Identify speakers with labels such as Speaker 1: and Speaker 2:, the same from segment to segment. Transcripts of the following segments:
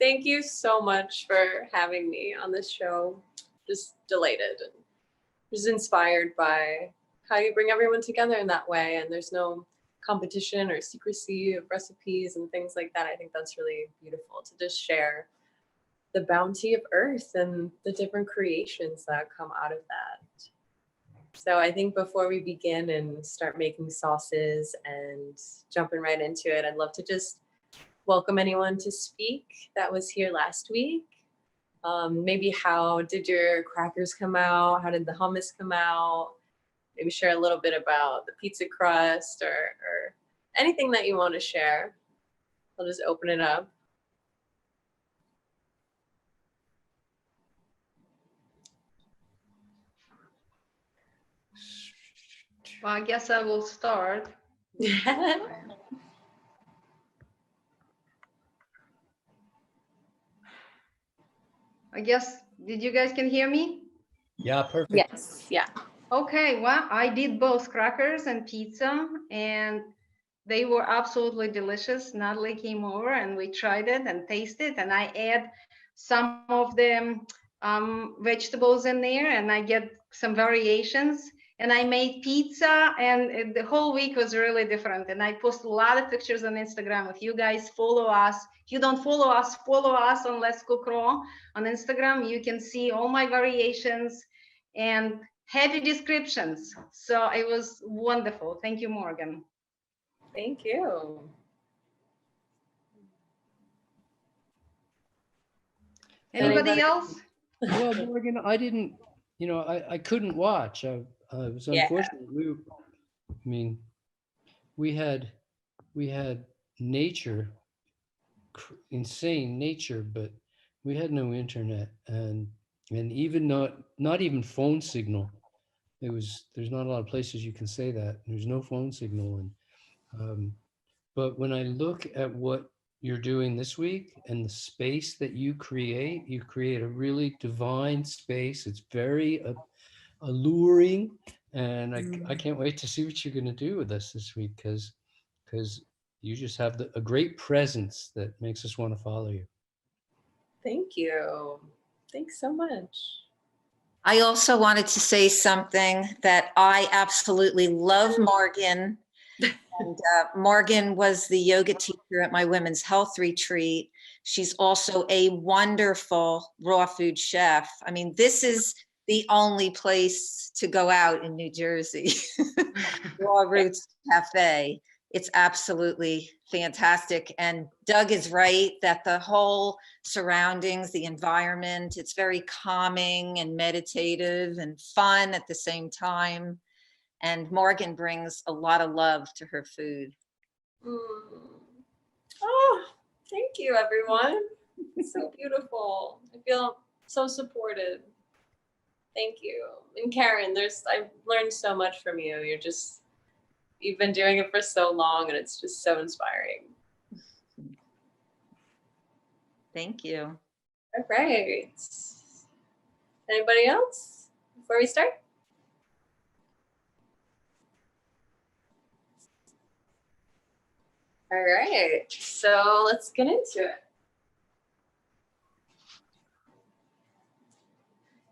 Speaker 1: Thank you so much for having me on this show. Just delighted and just inspired by how you bring everyone together in that way. And there's no competition or secrecy of recipes and things like that. I think that's really beautiful to just share the bounty of earth and the different creations that come out of that. So I think before we begin and start making sauces and jumping right into it, I'd love to just welcome anyone to speak that was here last week. Maybe how did your crackers come out? How did the hummus come out? Maybe share a little bit about the pizza crust or anything that you want to share. I'll just open it up.
Speaker 2: Well, I guess I will start. I guess, did you guys can hear me?
Speaker 3: Yeah, perfect.
Speaker 1: Yes, yeah.
Speaker 2: Okay, well, I did both crackers and pizza, and they were absolutely delicious. Natalie came over and we tried it and tasted, and I add some of the vegetables in there, and I get some variations. And I made pizza, and the whole week was really different. And I post a lot of pictures on Instagram. If you guys follow us, if you don't follow us on Let's Cook Raw on Instagram. You can see all my variations and heavy descriptions. So it was wonderful. Thank you, Morgan.
Speaker 1: Thank you.
Speaker 2: Anybody else?
Speaker 3: Well, Morgan, I didn't, I couldn't watch. I was unfortunate. We had nature, insane nature, but we had no internet and even not even phone signal. There's not a lot of places you can say that. There's no phone signal. And but when I look at what you're doing this week and the space that you create a really divine space. It's very alluring, and I can't wait to see what you're going to do with us this week, because you just have a great presence that makes us want to follow you.
Speaker 1: Thank you. Thanks so much.
Speaker 4: I also wanted to say something that I absolutely love Morgan. And Morgan was the yoga teacher at my women's health retreat. She's also a wonderful raw food chef. I mean, this is the only place to go out in New Jersey. Raw Roots Cafe. It's absolutely fantastic. And Doug is right that the whole surroundings, the environment, it's very calming and meditative and fun at the same time. And Morgan brings a lot of love to her food.
Speaker 1: Oh, thank you, everyone. It's so beautiful. I feel so supported. Thank you. And Karen, I've learned so much from you. You've been doing it for so long, and it's just so inspiring.
Speaker 4: Thank you.
Speaker 1: All right. Anybody else before we start? All right, so let's get into it.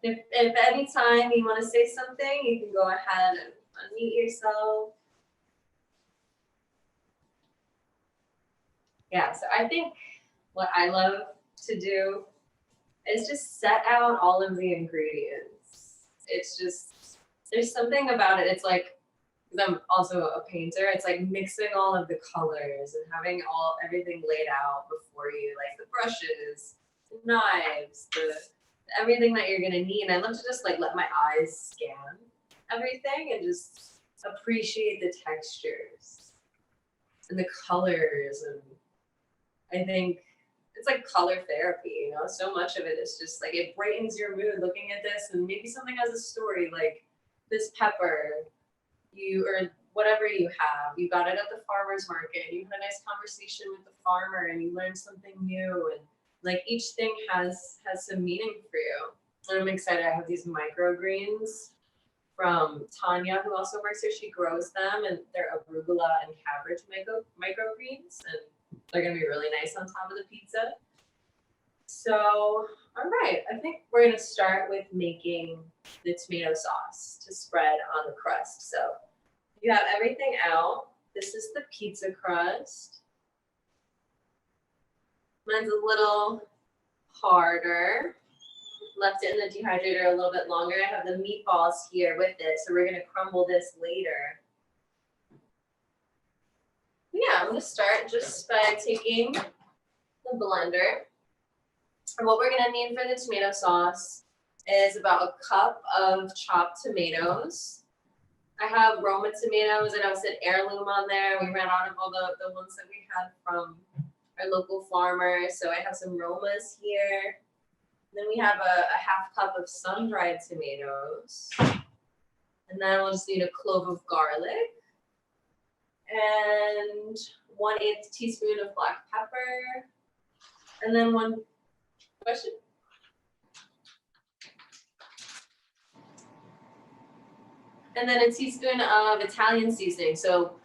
Speaker 1: If any time you want to say something, you can go ahead and unmute yourself. Yeah, so I think what I love to do is just set out all of the ingredients. It's just, there's something about it. It's like, because I'm also a painter, it's like mixing all of the colors and having everything laid out before you, like the brushes, the knives, everything that you're gonna need. And I love to just like let my eyes scan everything and just appreciate the textures and the colors. And I think it's like color therapy, so much of it is just like, it brightens your mood looking at this, and maybe something has a story, like this pepper, or whatever you have, you got it at the farmer's market, you had a nice conversation with the farmer and you learned something new, and like each thing has some meaning for you. And I'm excited. I have these microgreens from Tanya, who also works here. She grows them, and they're arugula and cabbage microgreens, and they're gonna be really nice on top of the pizza. So, all right, I think we're gonna start with making the tomato sauce to spread on the crust. So you have everything out. This is the pizza crust. Mine's a little harder. Left it in the dehydrator a little bit longer. I have the meatballs here with it, so we're gonna crumble this later. Yeah, I'm gonna start just by taking the blender. And what we're gonna need for the tomato sauce is about a cup of chopped tomatoes. I have Roma tomatoes, and I said heirloom on there. We ran out of all the ones that we had from our local farmer, so I have some Romas here. Then we have a half cup of sun-dried tomatoes. And then we'll just need a clove of garlic and 1/8 teaspoon of black pepper. And then one question? And then a teaspoon of Italian seasoning. So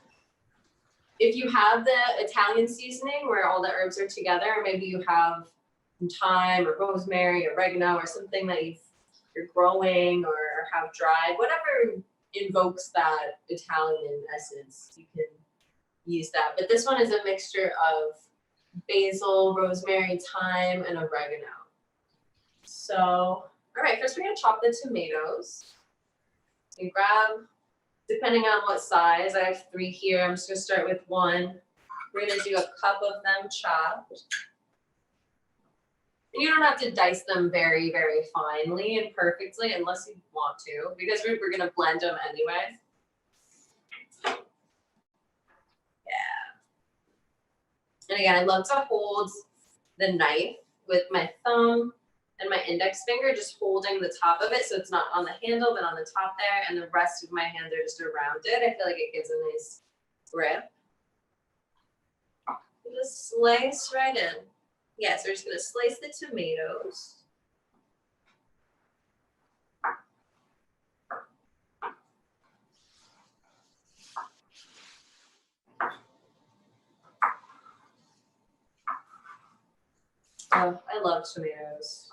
Speaker 1: if you have the Italian seasoning where all the herbs are together, or maybe you have some thyme or rosemary, oregano, or something that you're growing or have dried, whatever invokes that Italian essence, you can use that. But this one is a mixture of basil, rosemary, thyme, and oregano. So, all right, first we're gonna chop the tomatoes. You grab, depending on what size, I have 3 here. I'm just gonna start with 1. We're gonna do a cup of them chopped. And you don't have to dice them very, very finely and perfectly unless you want to, because we're gonna blend them anyway. Yeah. And again, I love to hold the knife with my thumb and my index finger, just holding the top of it so it's not on the handle, but on the top there, and the rest of my hands are just around it. I feel like it gives a nice grip. Just slice right in. Yeah, so we're just gonna slice the tomatoes. Oh, I love tomatoes.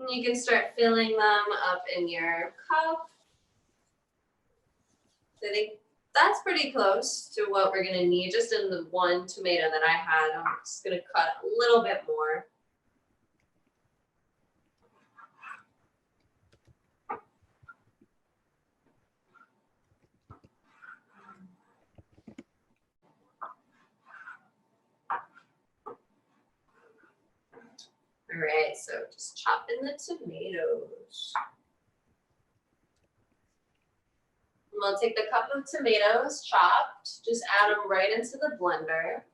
Speaker 1: And you can start filling them up in your cup. I think that's pretty close to what we're gonna need just in the 1 tomato that I had. I'm just gonna cut a little bit more. All right, so just chop in the tomatoes. And we'll take the cup of tomatoes chopped, just add them right into the blender.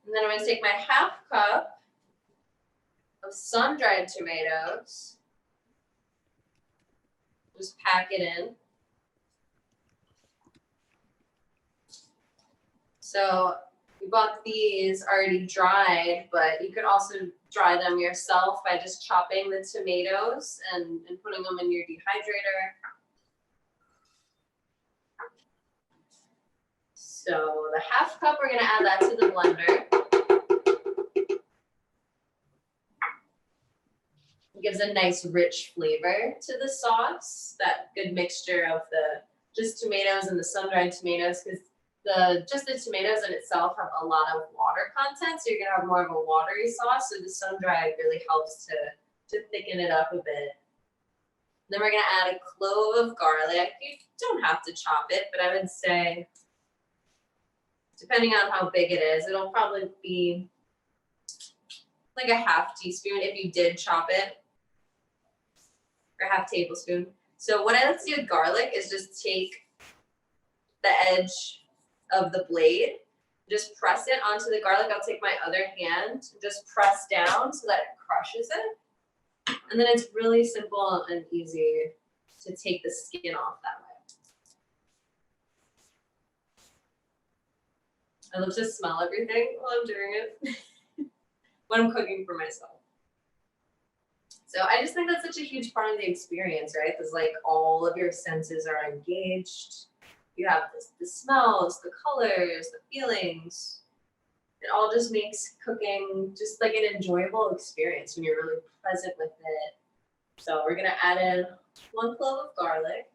Speaker 1: And then I'm gonna take my half cup of sun-dried tomatoes, just pack it in. So we bought these already dried, but you could also dry them yourself by just chopping the tomatoes and putting them in your dehydrator. So the half cup, we're gonna add that to the blender. It gives a nice rich flavor to the sauce, that good mixture of the just tomatoes and the sun-dried tomatoes, because just the tomatoes in itself have a lot of water content, so you're gonna have more of a watery sauce. So the sun-dried really helps to thicken it up a bit. Then we're gonna add a clove of garlic. You don't have to chop it, but I would say, depending on how big it is, it'll probably be like a half teaspoon if you did chop it, or half tablespoon. So what I like to do with garlic is just take the edge of the blade, just press it onto the garlic. I'll take my other hand, just press down so that it crushes it. And then it's really simple and easy to take the skin off that way. I love to smell everything while I'm doing it. when I'm cooking for myself. So I just think that's such a huge part of the experience, right? Because like all of your senses are engaged. You have the smells, the colors, the feelings. It all just makes cooking just like an enjoyable experience when you're really present with it. So we're gonna add in 1 clove of garlic.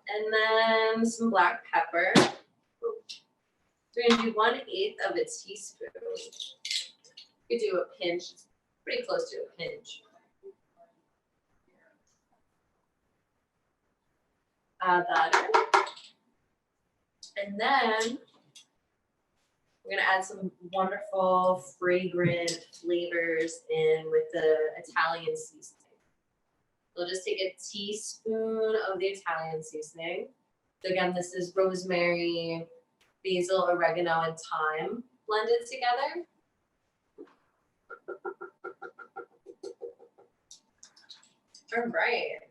Speaker 1: And then some black pepper. We're gonna do 1/8 of a teaspoon. You could do a pinch, it's pretty close to a pinch. Add that in. And then we're gonna add some wonderful fragrant flavors in with the Italian seasoning. We'll just take a teaspoon of the Italian seasoning. So again, this is rosemary, basil, oregano, and thyme blended together. All right.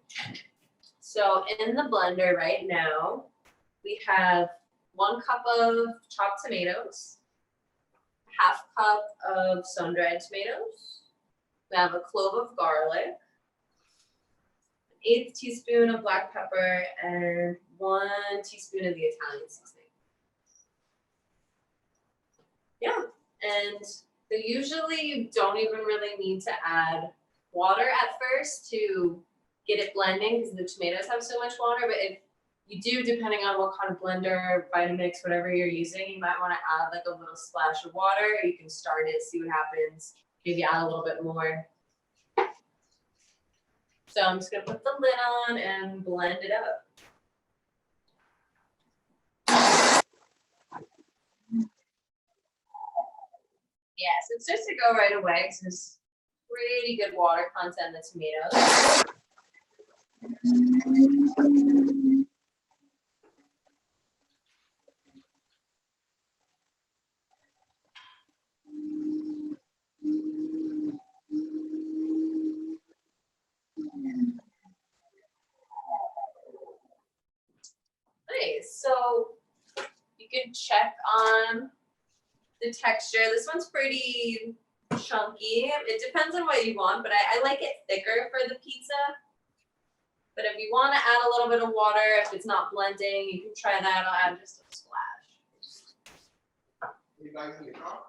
Speaker 1: So in the blender right now, we have 1 cup of chopped tomatoes, 1/2 cup of sun-dried tomatoes. We have a clove of garlic, 1/8 teaspoon of black pepper, and 1 teaspoon of the Italian seasoning. Yeah, and so usually you don't even really need to add water at first to get it blending because the tomatoes have so much water, but if you do, depending on what kind of blender, Vitamix, whatever you're using, you might want to add like a little splash of water. You can start it, see what happens, maybe add a little bit more. So I'm just gonna put the lid on and blend it up. Yeah, so it starts to go right away because there's pretty good water content in the tomatoes. Nice. So you can check on the texture. This one's pretty chunky. It depends on what you want, but I like it thicker for the pizza. But if you want to add a little bit of water, if it's not blending, you can try that. I'll add just a splash.
Speaker 5: You guys in the car?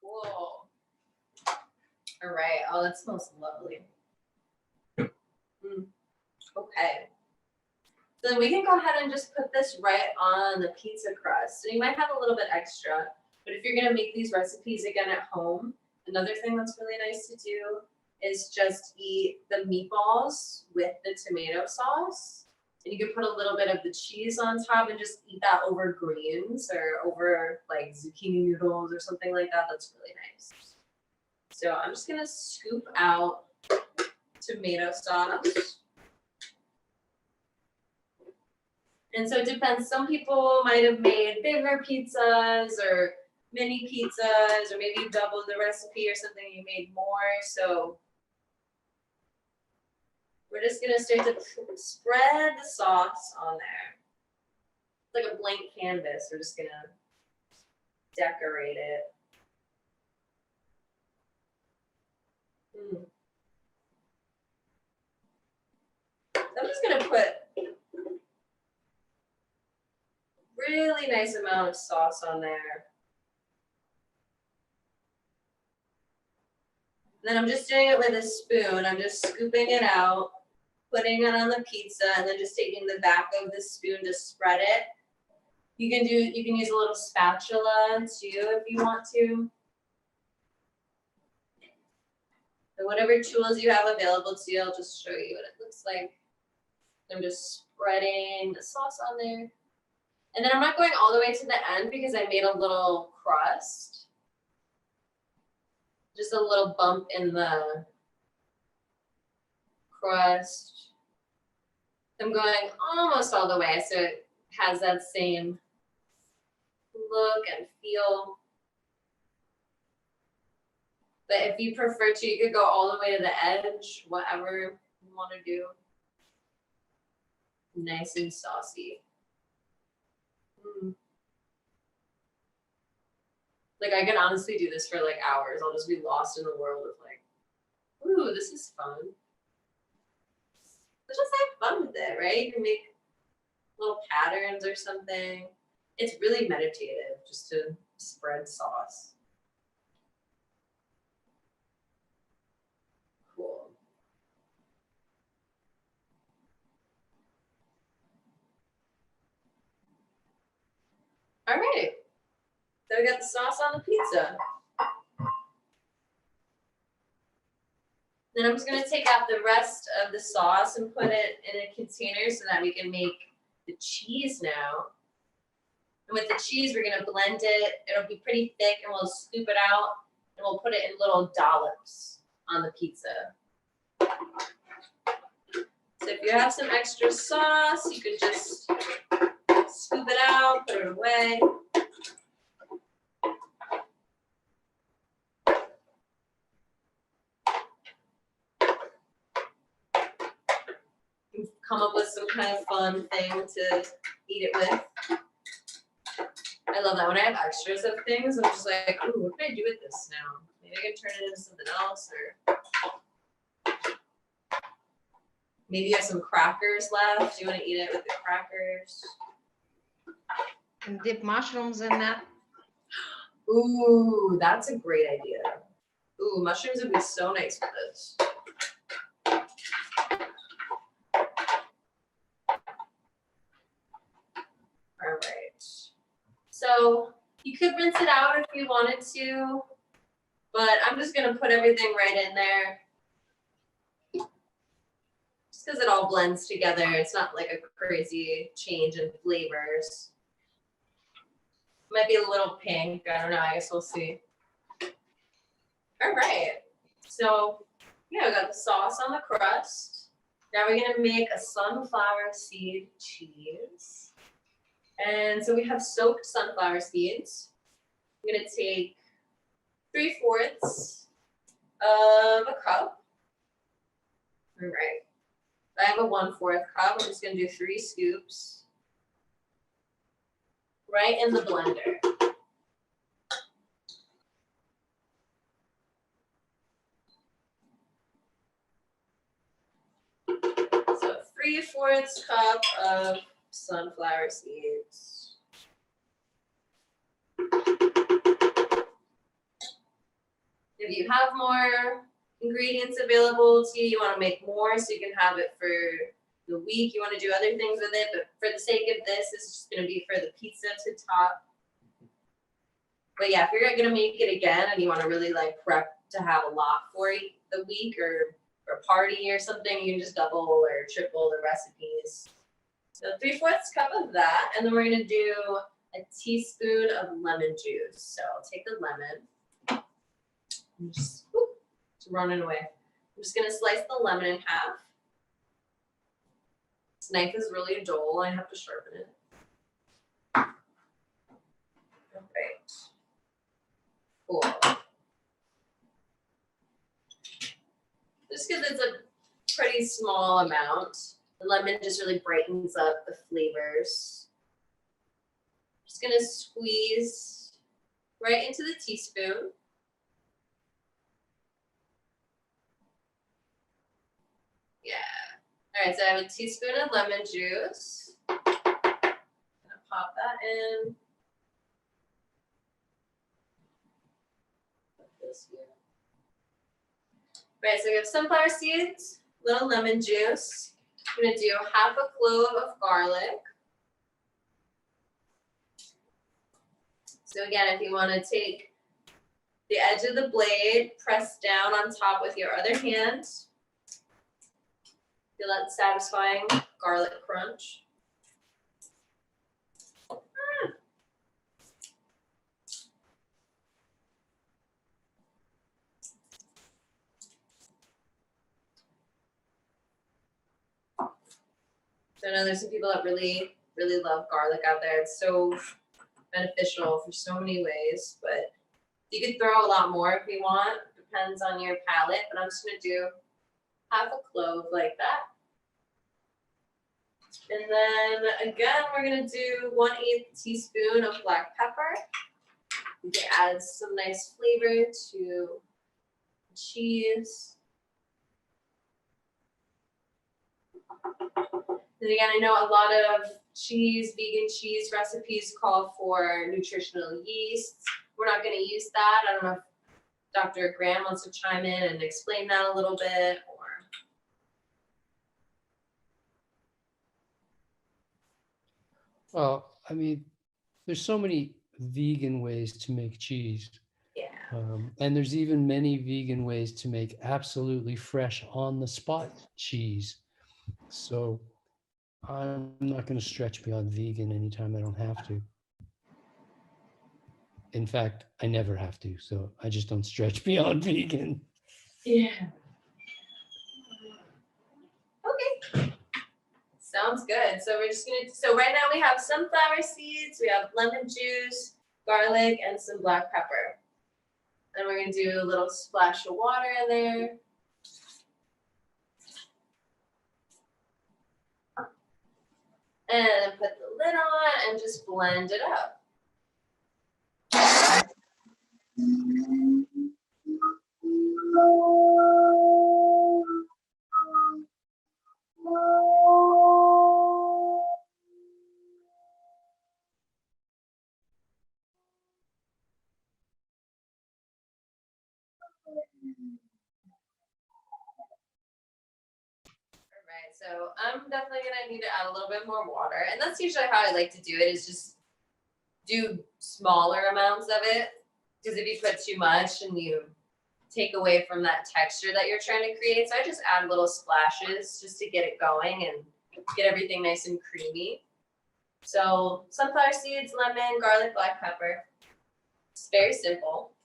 Speaker 1: Cool. All right. Oh, that smells lovely. Okay. So then we can go ahead and just put this right on the pizza crust. So you might have a little bit extra, but if you're gonna make these recipes again at home, another thing that's really nice to do is just eat the meatballs with the tomato sauce. And you can put a little bit of the cheese on top and just eat that over greens or over like zucchini noodles or something like that. That's really nice. So I'm just gonna scoop out tomato sauce. And so it depends. Some people might have made bigger pizzas or mini pizzas, or maybe you doubled the recipe or something, you made more. So we're just gonna start to spread the sauce on there. It's like a blank canvas. We're just gonna decorate it. I'm just gonna put really nice amount of sauce on there. And then I'm just doing it with a spoon. I'm just scooping it out, putting it on the pizza, and then just taking the back of the spoon to spread it. You can use a little spatula too if you want to. So whatever tools you have available to you, I'll just show you what it looks like. I'm just spreading the sauce on there. And then I'm not going all the way to the end because I made a little crust. Just a little bump in the crust. I'm going almost all the way so it has that same look and feel. But if you prefer to, you could go all the way to the edge, whatever you want to do. Nice and saucy. Like I can honestly do this for like hours. I'll just be lost in the world of like, ooh, this is fun. But just have fun with it, right? You can make little patterns or something. It's really meditative just to spread sauce. Cool. All right. So we got the sauce on the pizza. Then I'm just gonna take out the rest of the sauce and put it in a container so that we can make the cheese now. And with the cheese, we're gonna blend it. It'll be pretty thick and we'll scoop it out and we'll put it in little dollops on the pizza. So if you have some extra sauce, you can just scoop it out, put it away. Come up with some kind of fun thing to eat it with. I love that when I have extras of things, I'm just like, ooh, what can I do with this now? Maybe I can turn it into something else, or maybe you have some crackers left. Do you want to eat it with the crackers?
Speaker 2: And dip mushrooms in that.
Speaker 1: Ooh, that's a great idea. Ooh, mushrooms would be so nice with this. All right. So you could rinse it out if you wanted to, but I'm just gonna put everything right in there. Just because it all blends together. It's not like a crazy change in flavors. Might be a little pink. I don't know. I guess we'll see. All right. So yeah, we got the sauce on the crust. Now we're gonna make a sunflower seed cheese. And so we have soaked sunflower seeds. I'm gonna take 3/4 of a cup. All right. I have a 1/4 cup. I'm just gonna do 3 scoops. Right in the blender. So 3/4 cup of sunflower seeds. If you have more ingredients available to you, you want to make more so you can have it for the week. You want to do other things with it, but for the sake of this, it's just going to be for the pizza to top. But yeah, if you're going to make it again and you want to really like prep to have a lot for the week or a party or something, you can just double or triple the recipes. So 3/4 cup of that, and then we're going to do a teaspoon of lemon juice. So I'll take the lemon. And just, it's running away. I'm just going to slice the lemon in half. This knife is really dull. I have to sharpen it. All right. Cool. Just because it's a pretty small amount, the lemon just really brightens up the flavors. Just going to squeeze right into the teaspoon. Yeah. All right, so I have a teaspoon of lemon juice. I'm gonna pop that in. Put this here. Right, so we have sunflower seeds, little lemon juice. I'm gonna do half a clove of garlic. So again, if you want to take the edge of the blade, press down on top with your other hand. Feel that satisfying garlic crunch. So I know there's some people that really, really love garlic out there. It's so beneficial for so many ways, but you could throw a lot more if you want, depends on your palate, but I'm just gonna do half a clove like that. And then again, we're gonna do 1/8 teaspoon of black pepper. You can add some nice flavor to cheese. And again, I know a lot of vegan cheese recipes call for nutritional yeasts. We're not gonna use that. I don't know if Dr. Graham wants to chime in and explain that a little bit, or.
Speaker 3: Well, I mean, there's so many vegan ways to make cheese.
Speaker 1: Yeah.
Speaker 3: And there's even many vegan ways to make absolutely fresh on the spot cheese. So I'm not going to stretch beyond vegan anytime I don't have to. In fact, I never have to. So I just don't stretch beyond vegan.
Speaker 1: Yeah. Okay. Sounds good. So we're just gonna, so right now we have sunflower seeds, we have lemon juice, garlic, and some black pepper. And we're gonna do a little splash of water in there. And put the lid on and just blend it up. Alright, so I'm definitely gonna need to add a little bit more water, and that's usually how I like to do it, is just do smaller amounts of it, because if you put too much and you take away from that texture that you're trying to create, so I just add little splashes just to get it going and get everything nice and creamy. So sunflower seeds, lemon, garlic, black pepper. It's very simple.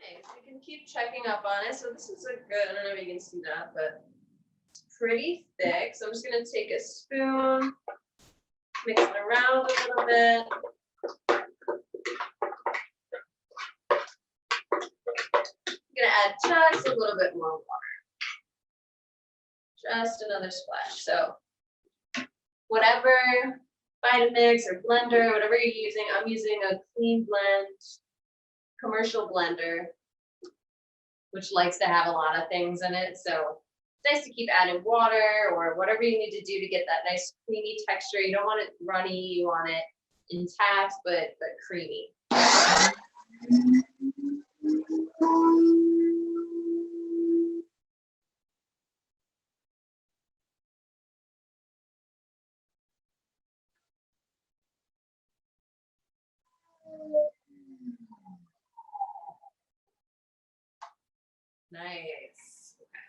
Speaker 1: Nice. You can keep checking up on it. So this is a good, I don't know if you can see that, but it's pretty thick. So I'm just gonna take a spoon, mix it around a little bit. I'm gonna add just a little bit more water. Just another splash. So whatever Vitamix or blender, whatever you're using, I'm using a clean blend commercial blender, which likes to have a lot of things in it. So it's nice to keep adding water or whatever you need to do to get that nice creamy texture. You don't want it runny, you want it intact, but creamy. Nice. Okay.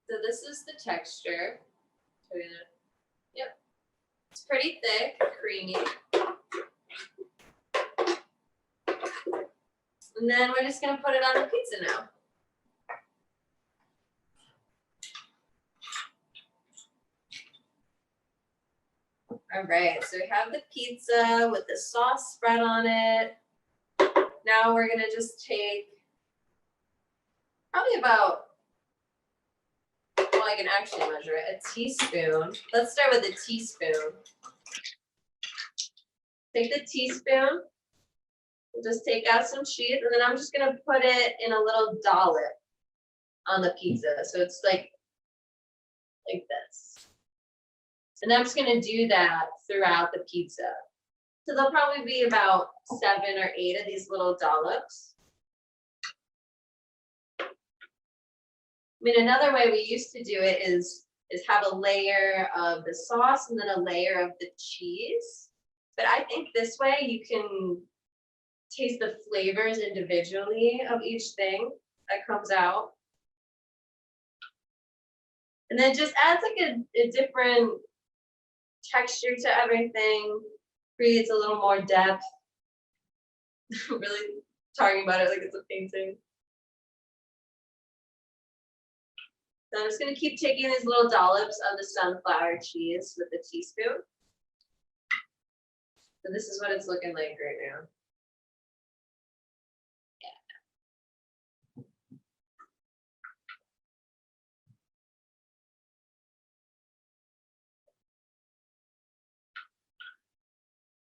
Speaker 1: So this is the texture. Yep. It's pretty thick, creamy. And then we're just gonna put it on the pizza now. All right, so we have the pizza with the sauce spread on it. Now we're gonna just take probably about, well, I can actually measure it, a teaspoon. Let's start with a teaspoon. Take the teaspoon, just take out some cheese, and then I'm just gonna put it in a little dollop on the pizza. So it's like this. And I'm just gonna do that throughout the pizza. So there'll probably be about 7 or 8 of these little dollops. I mean, another way we used to do it is have a layer of the sauce and then a layer of the cheese. But I think this way you can taste the flavors individually of each thing that comes out. And then it just adds like a different texture to everything, creates a little more depth. Really talking about it like it's a painting. So I'm just gonna keep taking these little dollops of the sunflower cheese with the teaspoon. So this is what it's looking like right now.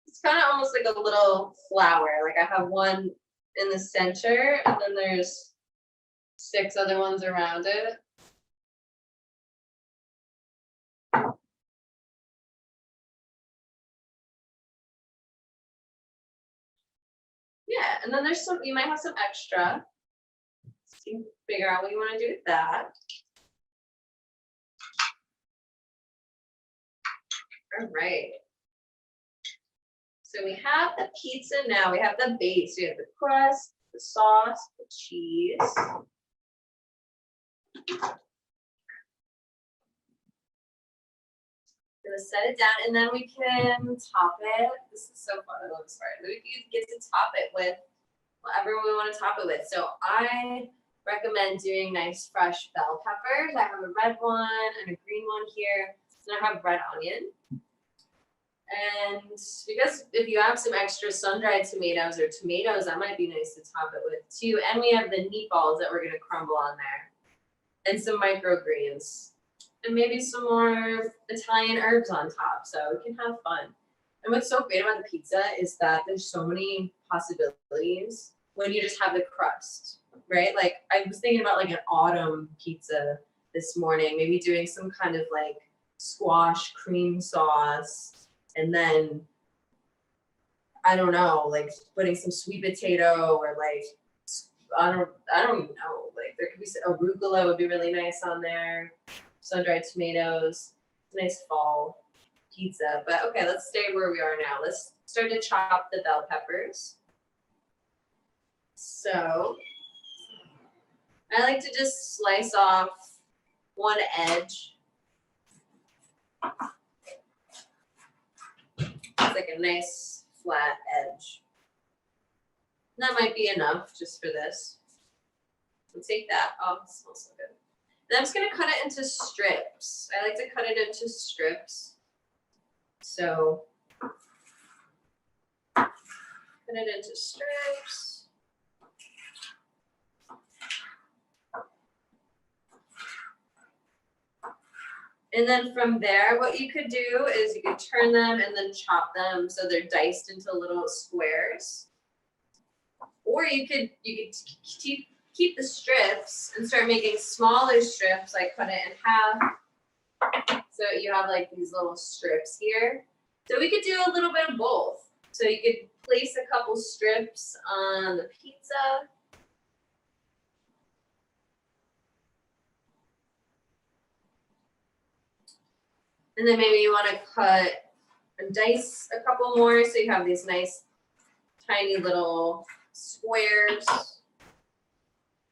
Speaker 1: It's kind of almost like a little flower. Like I have one in the center and then there's 6 other ones around it. Yeah, and then there's some, you might have some extra. So you can figure out what you want to do with that. All right. So we have the pizza now. We have the base. We have the crust, the sauce, the cheese. Gonna set it down and then we can top it. This is so fun. I love this part. Then we can get to top it with whatever we want to top it with. So I recommend doing nice fresh bell peppers. I have a red one and a green one here. And I have red onion. And because if you have some extra sun-dried tomatoes or tomatoes, that might be nice to top it with too. And we have the meatballs that we're gonna crumble on there. And some microgreens. And maybe some more Italian herbs on top, so we can have fun. And what's so great about the pizza is that there's so many possibilities when you just have the crust, right? Like I was thinking about like an autumn pizza this morning, maybe doing some kind of like squash cream sauce, and then I don't know, like putting some sweet potato or like I don't know, like there could be arugula would be really nice on there. Sun-dried tomatoes, nice fall pizza. But okay, let's stay where we are now. Let's start to chop the bell peppers. So I like to just slice off one edge. It's like a nice flat edge. And that might be enough just for this. So take that. Oh, it smells so good. Then I'm just gonna cut it into strips. I like to cut it into strips. So cut it into strips. And then from there, what you could do is you could turn them and then chop them so they're diced into little squares. Or you could keep the strips and start making smaller strips, like cut it in half. So you have like these little strips here. So we could do a little bit of both. So you could place a couple strips on the pizza. And then maybe you want to cut and dice a couple more so you have these nice tiny little squares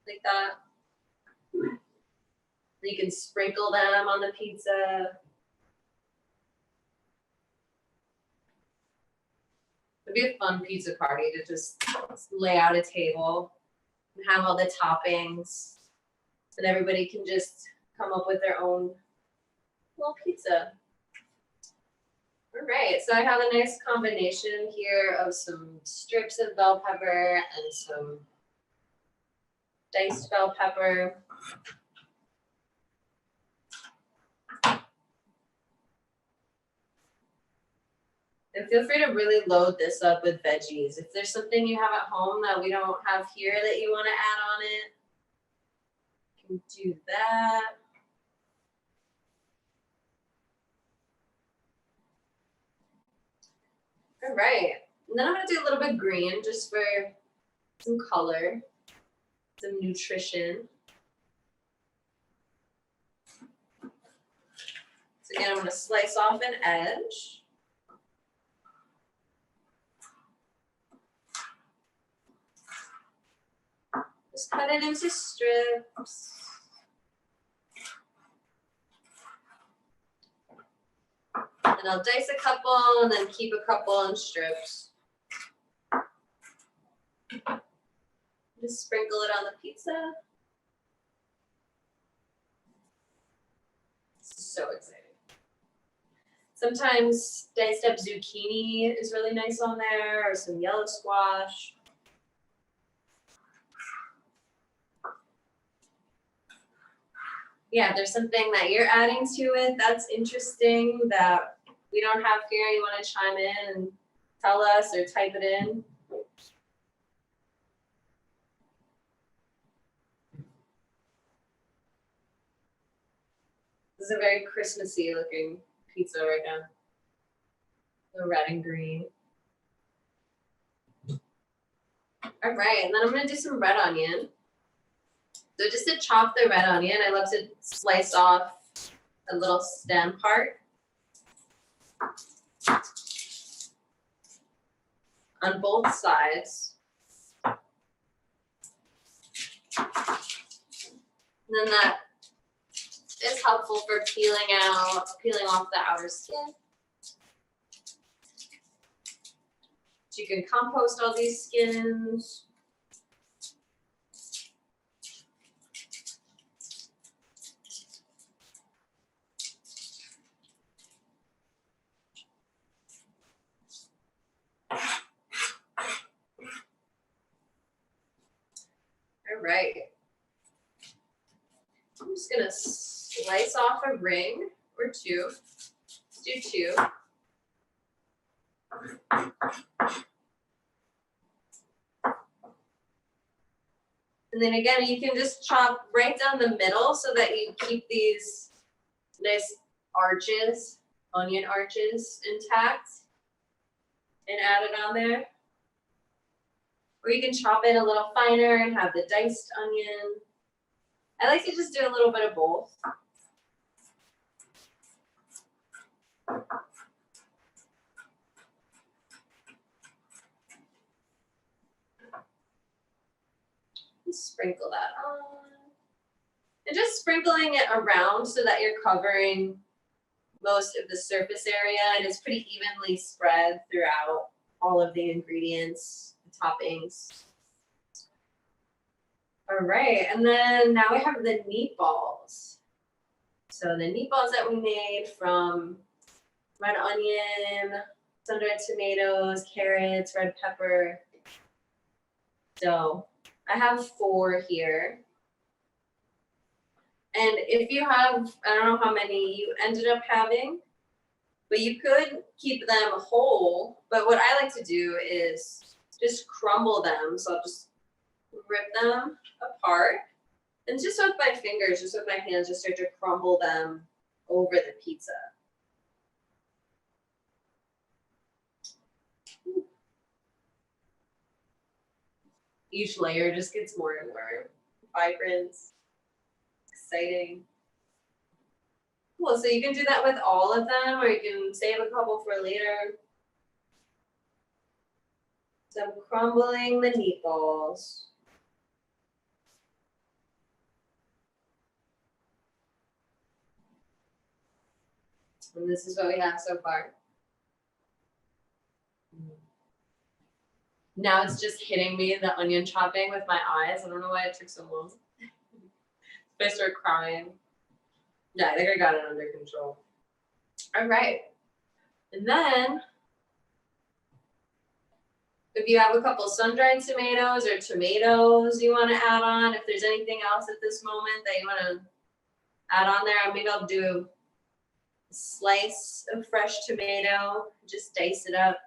Speaker 1: like that. You can sprinkle them on the pizza. It'd be a fun pizza party to just lay out a table and have all the toppings, and everybody can just come up with their own little pizza. All right, so I have a nice combination here of some strips of bell pepper and some diced bell pepper. And feel free to really load this up with veggies. If there's something you have at home that we don't have here that you want to add on it, you can do that. All right, and then I'm gonna do a little bit green just for some color, some nutrition. So again, I'm gonna slice off an edge. Just cut it into strips. And I'll dice a couple and then keep a couple in strips. Just sprinkle it on the pizza. This is so exciting. Sometimes diced up zucchini is really nice on there, or some yellow squash. Yeah, if there's something that you're adding to it that's interesting that we don't have here, you want to chime in and tell us or type it in. This is a very Christmassy looking pizza right now. The red and green. All right, and then I'm gonna do some red onion. So just to chop the red onion, I love to slice off a little stem part. On both sides. And then that is helpful for peeling off the outer skin. So you can compost all these skins. All right. I'm just gonna slice off a ring or two. Let's do two. And then again, you can just chop right down the middle so that you keep these nice arches, onion arches intact, and add it on there. Or you can chop it a little finer and have the diced onion. I like to just do a little bit of both. Just sprinkle that on. And just sprinkling it around so that you're covering most of the surface area and it's pretty evenly spread throughout all of the ingredients, the toppings. All right, and then now we have the meatballs. So the meatballs that we made from red onion, sun-dried tomatoes, carrots, red pepper. So I have 4 here. And if you have, I don't know how many you ended up having, but you could keep them whole. But what I like to do is just crumble them. So I'll just rip them apart. And just with my fingers, just with my hands, just start to crumble them over the pizza. Each layer just gets more and more vibrant, exciting. Cool, so you can do that with all of them, or you can save a couple for later. So I'm crumbling the meatballs. And this is what we have so far. Now it's just hitting me, the onion chopping with my eyes. I don't know why it took so long. I start crying. Yeah, I think I got it under control. All right. And then, if you have a couple sun-dried tomatoes or tomatoes you want to add on, if there's anything else at this moment that you want to add on there, maybe I'll do a slice of fresh tomato, just dice it up.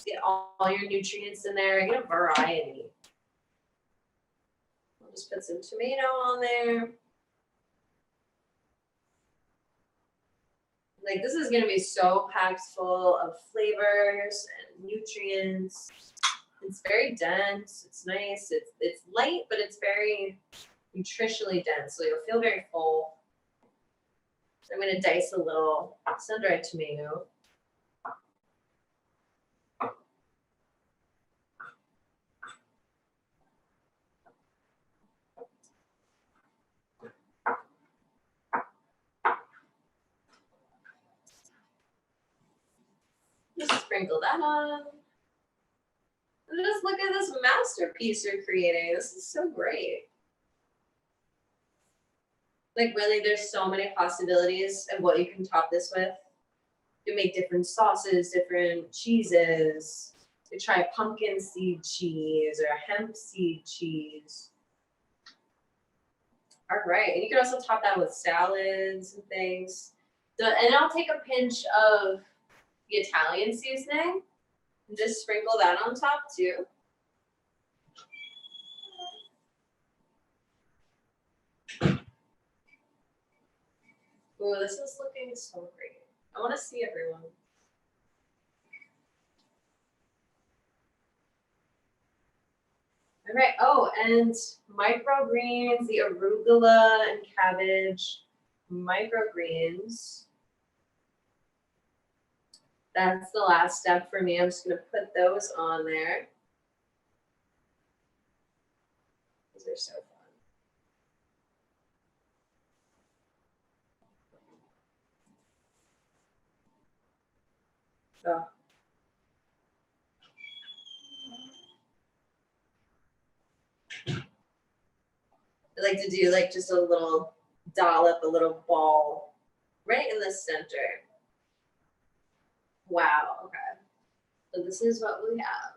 Speaker 1: Get all your nutrients in there, get a variety. I'll just put some tomato on there. Like, this is gonna be so packed full of flavors and nutrients. It's very dense, it's nice, it's light, but it's very nutritionally dense, so you'll feel very full. So I'm gonna dice a little sun-dried tomato. Sprinkle that on. And just look at this masterpiece you're creating. This is so great. Like really, there's so many possibilities of what you can top this with. You make different sauces, different cheeses. You try a pumpkin seed cheese or a hemp seed cheese. All right, and you can also top that with salads and things. And I'll take a pinch of the Italian seasoning and just sprinkle that on top too. Ooh, this is looking so great. I want to see everyone. All right. Oh, and microgreens, the arugula and cabbage microgreens. That's the last step for me. I'm just going to put those on there. These are so fun. Oh. I like to do like just a little dollop, a little ball right in the center. Wow, okay. So this is what we have.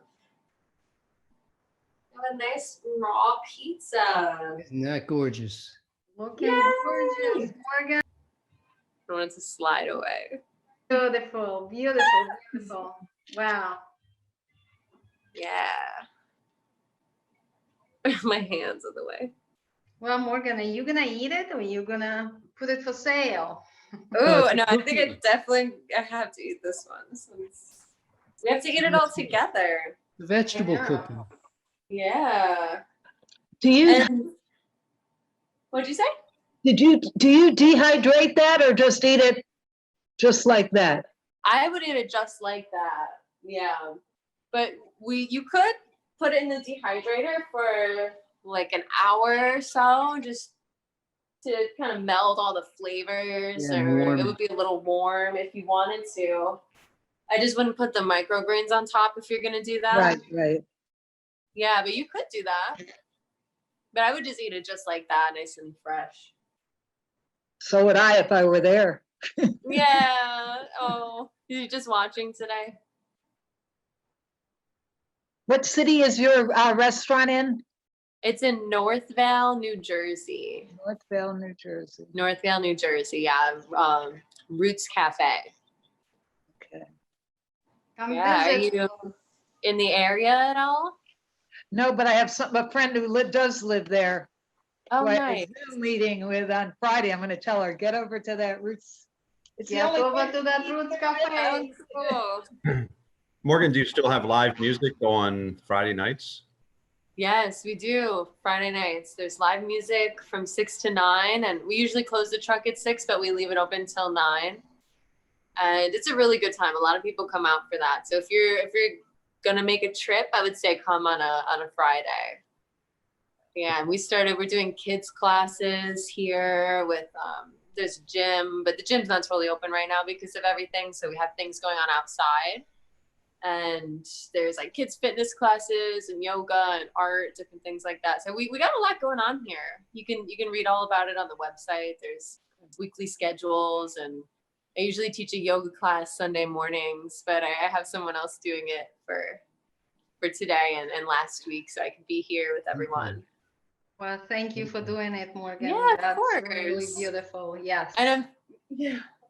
Speaker 1: We have a nice raw pizza.
Speaker 3: Isn't that gorgeous?
Speaker 2: Looking
Speaker 1: Yay!
Speaker 2: gorgeous, Morgan.
Speaker 1: I want it to slide away.
Speaker 2: Beautiful, beautiful, beautiful. Wow.
Speaker 1: Yeah. My hands in the way.
Speaker 2: Well, Morgan, are you gonna eat it or are you gonna put it for sale?
Speaker 1: Oh,
Speaker 3: it's a
Speaker 1: no, I think
Speaker 3: cookie.
Speaker 1: I have to eat this one. We have to eat it all together.
Speaker 3: The vegetable
Speaker 2: Yeah.
Speaker 3: cookie.
Speaker 1: Yeah.
Speaker 5: Do you
Speaker 1: And what'd you say?
Speaker 5: do you dehydrate that or just eat it just like that?
Speaker 1: I would eat it just like that. Yeah. But you could put it in the dehydrator for like an hour or so, just to kind of melt all the flavors,
Speaker 3: Yeah,
Speaker 1: or
Speaker 3: warm
Speaker 1: it
Speaker 3: it.
Speaker 1: would be a little warm if you wanted to. I just wouldn't put the microgreens on top if you're gonna do that.
Speaker 5: Right.
Speaker 1: Yeah, but you could do that. But I would just eat it just like that, nice and fresh.
Speaker 5: So would I if I were there.
Speaker 1: Yeah. Oh, you're just watching today?
Speaker 5: What city is your restaurant in?
Speaker 1: It's in Northvale, New Jersey.
Speaker 5: Northvale, New Jersey.
Speaker 1: Northvale, New Jersey. Yeah. Roots Cafe.
Speaker 5: Okay.
Speaker 2: Come
Speaker 1: Yeah. Are
Speaker 2: visit.
Speaker 1: you in the area at all?
Speaker 5: No, but I have a friend who does live there.
Speaker 1: Oh,
Speaker 5: who I have a
Speaker 1: nice.
Speaker 5: Zoom meeting with on Friday. I'm going to tell her, get over to that Roots. It's the
Speaker 2: Get
Speaker 5: only
Speaker 2: over
Speaker 5: place
Speaker 2: to that
Speaker 5: eat
Speaker 2: Roots
Speaker 5: there.
Speaker 2: Cafe.
Speaker 1: Oh, cool.
Speaker 6: Morgan, do you still have live music on Friday nights?
Speaker 1: Yes, we do. Friday nights. There's live music from 6 to 9, and we usually close the truck at 6, but we leave it open till 9. And it's a really good time. A lot of people come out for that. So if you're gonna make a trip, I would say come on a Friday. Yeah, and we're doing kids classes here with there's a gym, but the gym's not totally open right now because of everything. So we have things going on outside. And there's like kids fitness classes and yoga and art, different things like that. So we got a lot going on here. You can read all about it on the website. There's weekly schedules, and I usually teach a yoga class Sunday mornings, but I have someone else doing it for today and last week, so I can be here with everyone.
Speaker 2: Well, thank you for doing it, Morgan.
Speaker 1: Yeah, of
Speaker 2: That's really
Speaker 1: course.
Speaker 2: beautiful. Yes.
Speaker 1: And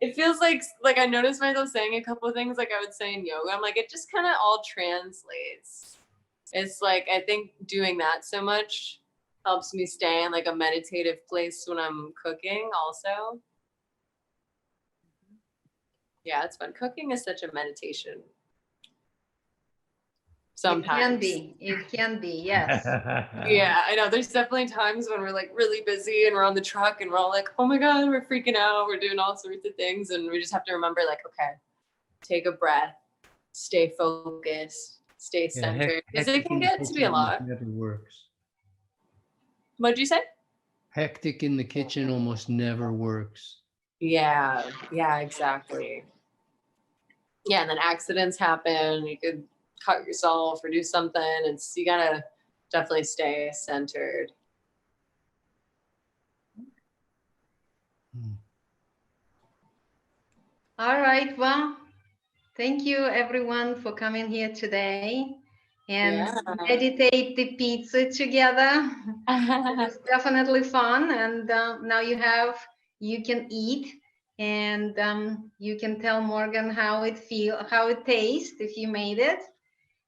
Speaker 1: it feels like I noticed myself saying a couple of things like I would say in yoga. I'm like, it just kind of all translates. It's like, I think doing that so much helps me stay in like a meditative place when I'm cooking also. Yeah, it's fun. Cooking is such a meditation. Sometimes.
Speaker 2: It can be, yes.
Speaker 1: Yeah, I know. There's definitely times when we're like really busy and we're on the truck and we're all like, oh my God, we're freaking out. We're doing all sorts of things. And we just have to remember like, okay, take a breath, stay focused, stay centered. Because it can get to be a lot.
Speaker 3: Never works.
Speaker 1: What'd you say?
Speaker 3: Hectic in the kitchen almost never works.
Speaker 1: Yeah, exactly. yeah, and then accidents happen. You could cut yourself or do something. You gotta definitely stay centered.
Speaker 2: All right. Well, thank you everyone for coming here today and
Speaker 1: Yeah.
Speaker 2: meditate the pizza together. It was definitely fun. And now you can eat and you can tell Morgan how it tastes if you made it.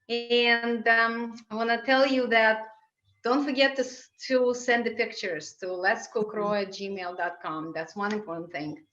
Speaker 2: And I want to tell you that don't forget to send the pictures to letscookraw@gmail.com. That's one important thing.